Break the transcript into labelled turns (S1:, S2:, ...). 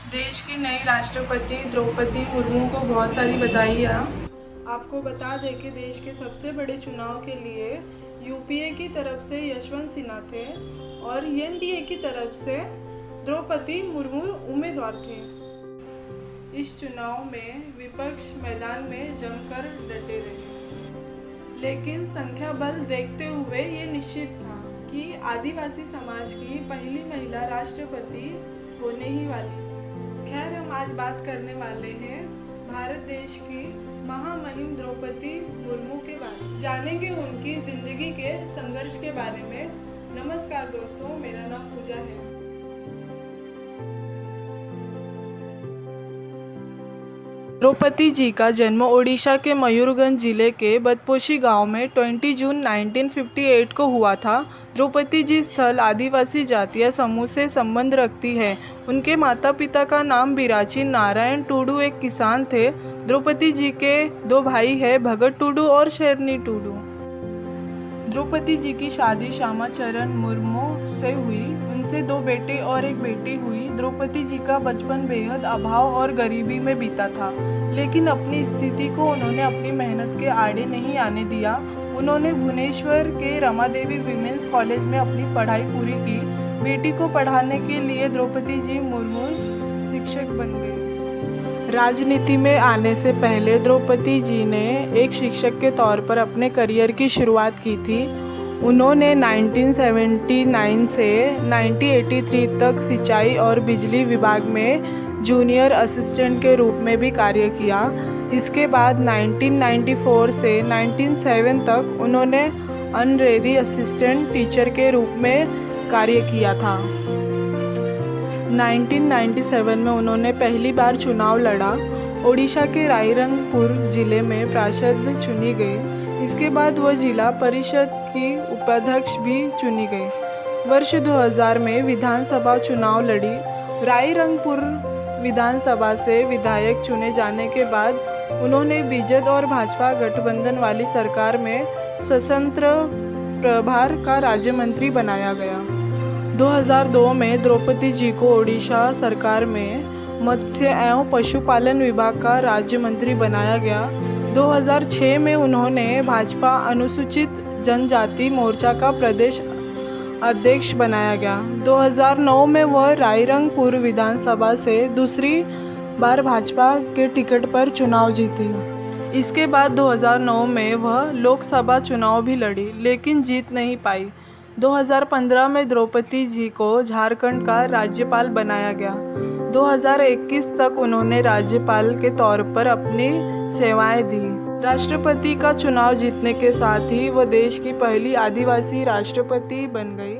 S1: देश की नई राष्ट्रपति द्रौपदी मुर्मू को बहुत सारी बधाइयाँ।
S2: आपको बता दें कि देश के सबसे बड़े चुनाव के लिए यूपीए की तरफ से यशवंत सिन्हा थे और एनडीए की तरफ से द्रौपदी मुर्मू उम्मीदवार थे।
S1: इस चुनाव में विपक्ष मैदान में जमकर डटे रहे, लेकिन संख्या बल देखते हुए ये निश्चित था कि आदिवासी समाज की पहली महिला राष्ट्रपति होने ही वाली थी। खैर, हम आज बात करने वाले हैं भारत देश की महामहिम द्रौपदी मुर्मू के बारे में। जानेंगे उनकी जिंदगी के संघर्ष के बारे में। नमस्कार दोस्तों, मेरा नाम पूजा है। द्रौपदी जी का जन्म ओडिशा के मयूरभंज जिले के बदपोशी गांव में 20 जून 1958 को हुआ था। द्रौपदी जी स्थल आदिवासी जातीय समूह से संबंध रखती है। उनके माता पिता का नाम बिराची नारायण टुडू एक किसान थे। द्रौपदी जी के 2 भाई हैं, भगत टुडू और शेरनी टुडू। द्रौपदी जी की शादी श्यामाचरण मुर्मू से हुई। उनसे 2 बेटे और 1 बेटी हुई। द्रौपदी जी का बचपन बेहद अभाव और गरीबी में बीता था, लेकिन अपनी स्थिति को उन्होंने अपनी मेहनत के आड़े नहीं आने दिया। उन्होंने भुवनेश्वर के रमादेवी विमेंस कॉलेज में अपनी पढ़ाई पूरी की। बेटी को पढ़ाने के लिए द्रौपदी जी मुर्मू शिक्षक बन गई। राजनीति में आने से पहले द्रौपदी जी ने एक शिक्षक के तौर पर अपने करियर की शुरुआत की थी। उन्होंने 1979 से 1983 तक सिंचाई और बिजली विभाग में जूनियर असिस्टेंट के रूप में भी कार्य किया। इसके बाद 1994 से 1997 तक उन्होंने ऑनरेरी असिस्टेंट टीचर के रूप में कार्य किया था। 1997 में उन्होंने पहली बार चुनाव लड़ा। ओडिशा के रायरंगपुर जिले में पार्षद चुनी गई। इसके बाद वह जिला परिषद की उपाध्यक्ष भी चुनी गई। वर्ष 2000 में विधानसभा चुनाव लड़ी। रायरंगपुर विधानसभा से विधायक चुने जाने के बाद उन्होंने बीजेपी और भाजपा गठबंधन वाली सरकार में स्वतंत्र प्रभार का राज्य मंत्री बनाया गया। 2002 में द्रौपदी जी को ओडिशा सरकार में मत्स्य एवं पशुपालन विभाग का राज्य मंत्री बनाया गया। 2006 में उन्होंने भाजपा अनुसूचित जनजाति मोर्चा का प्रदेश अध्यक्ष बनाया गया। 2009 में वह रायरंगपुर विधानसभा से दूसरी बार भाजपा के टिकट पर चुनाव जीती। इसके बाद 2009 में वह लोकसभा चुनाव भी लड़ी, लेकिन जीत नहीं पाई। 2015 में द्रौपदी जी को झारखंड का राज्यपाल बनाया गया। 2021 तक उन्होंने राज्यपाल के तौर पर अपनी सेवाएं दी। राष्ट्रपति का चुनाव जीतने के साथ ही वह देश की पहली आदिवासी राष्ट्रपति बन गई।